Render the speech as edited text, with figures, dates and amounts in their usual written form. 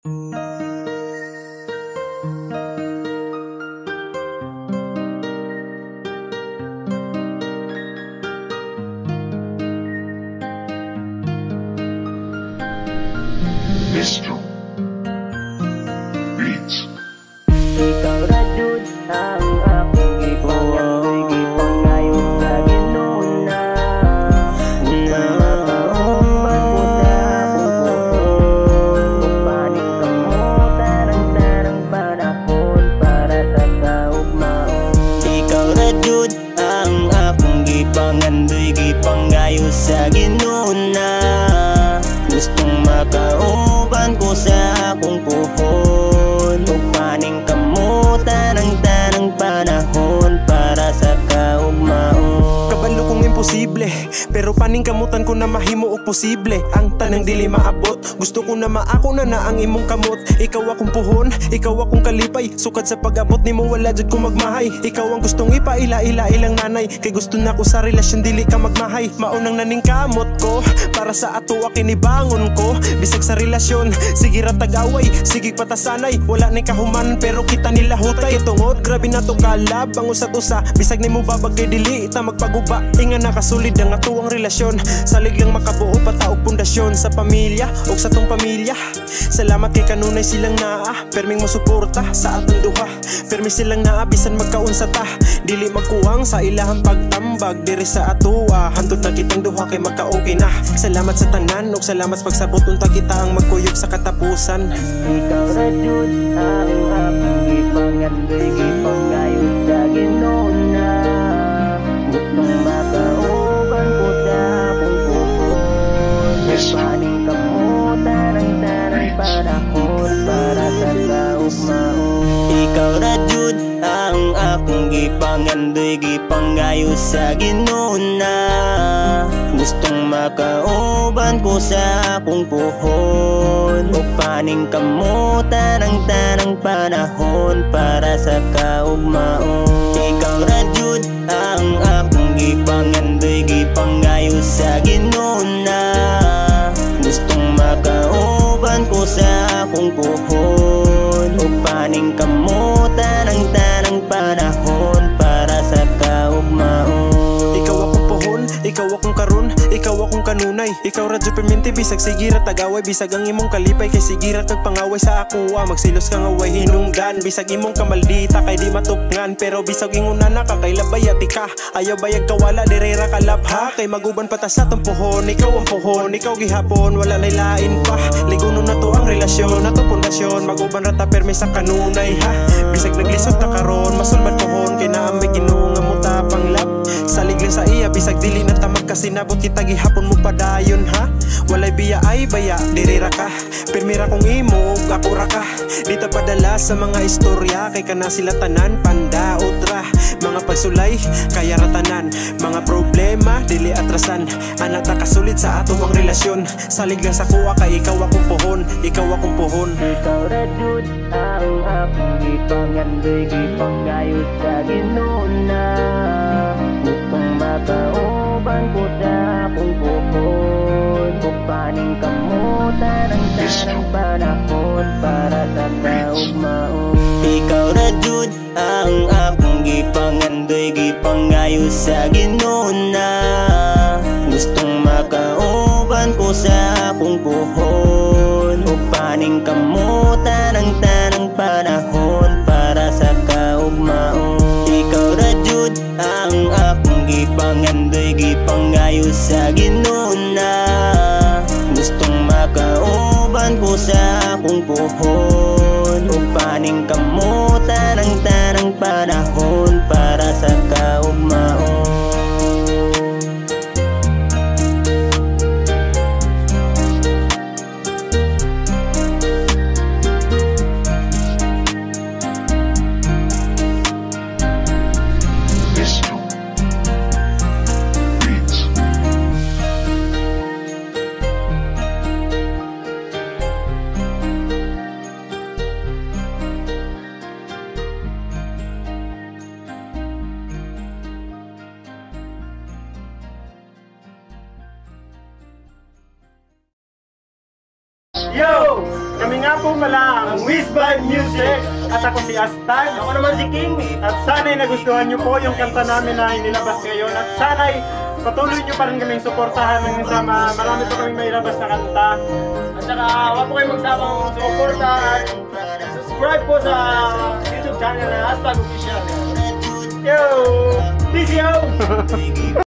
Mr. Beats. Ikaw na Jud ang akong gipangayoy, gipangayoy sa ginuna. Nakakaumban ko sa akong puso, upaning kamutan ang tarang panahon para sa kaugmaon. Ikaw na Jud ang akong gipangandoy, gipangayoy sa ginuna. Gustong makauban ko sa akong puhon, upaning kamutan ang tanang panahon para sa kaugmaon. Kabalo kong imposible, pero paning kamutan ko na mahimo og posible. Ang tanang dili maabot, gusto ko na maako na ang imong kamot. Ikaw akong puhon, ikaw akong kalipay, sukad sa pag-abot nimo wala jud ko magmahay. Ikaw ang gustong ipaila-ila ilang nanay, kay gusto na ko sa relasyon dili ka magmahay. Maunang naning kamot ko, para sa ato kinibangon ko. Bisag sa relasyon, sige ra tag-away, sige patasanay. Wala ni kahuman pero kita nila hutay. Tungod, grabe na to kalab ang usat-usa. Bisag nimo babag kay dili ita magpaguba. Inga nakasulid ang atuang relasyon, salig lang makabuo pataog pundasyon sa pamilya o sa tong pamilya. Salamat kay kanunay silang naa, perming mosuporta sa atong duha. Permi silang naa bisan magkaunsa ta, dili magkuwang sa ilahang pagtambag diri sa atua. Hantod na kitang duha kay magka-okay na. Salamat sa tanan ug salamat sa pagsabot unta kita ang magkuyog sa katapusan. Ikaw na Jud ang akong gipangandoy, gipangayoy sa ginuna. Gustong makauban ko sa akong puhon, upaning kamutan ang tarang panahon para sa kaugmaon. Ikaw na Jud ang akong gipangandoy, gipangayoy sa ginuna. Gustong makauban ko sa akong puhon, upaning kamutan ang tanang panahon para sa kaugmaon. Ikaw na Jud ang akong gipangandoy, gipangayoy sa ginuna. Gustong makauban ko sa akong puhon, upaning kamutan ang tanang panahon para sa kaugmaon. Ikaw akong puhon, ikaw akong karon, ikaw akong kanunay. Ikaw ra jud permente bisag sigira tagaway, bisag ang imong kalipay kay sigira kag pangaway sa akoa. Magsilos ka nga way hinungdan, bisag imong kamaldita kay di matupngan. Pero bisag ingon na kay labayati ka, ayaw bayag kawala direra kalabha. Kay maguban pata sa tong puhon, ikaw ang puhon, ikaw gihapon wala nay lain pa. Ligonon na to ang relasyon, na to pundasyon. Maguban ra ta permi sa kanunay ha. Bisag naglisod ta karon, masulbad puhon kay naamay Ginoo nga mo tapang lap. Salig lang sa iya bisag dili na ta magkasinabot, kita gihapon mo padayon ha. Walay biya ay baya dirira ka, permira kong imo ug ako ra ka. Di ta padala sa mga istorya kay kana sila tanan pandaot ra. Mga pagsulay kaya ratanan, mga problema dili atrasan. Anak ta kasulit sa ato ang relasyon, salig lang sa kuha kay ikaw akong puhon, ikaw akong puhon. Ikaw na Jud ang akong gipangandoy, gipangayoy sa ginuna. Gustong makauban ko sa akong puhon, upaning kamutan ang tarang panahon para sa kaugmaon. Ikaw na Jud ang akong gipangandoy, gipangayoy sa ginuna. Gustong makauban ko sa akong puhon, upaning kamutan ang tanang panahon para sa kaugmaon. Ikaw na Jud ang akong gipangandoy, gipangayoy sa ginuna. Gustong makauban ko sa akong puhon, upaning kamutan ang tanang panahon para sa kaugmaon. pala ang Whizbang Music. At ako si Astag. Ako naman si King. At sana'y nagustuhan nyo po yung kanta namin na inilabas ngayon. At sana'y patuloy nyo pa rin kaming suportahan hanggang sa marami pa kaming mailabas na kanta. At saka huwag po kayo magsabang sumuporta at subscribe po sa YouTube channel na Astag Official. Yo! Peace yo!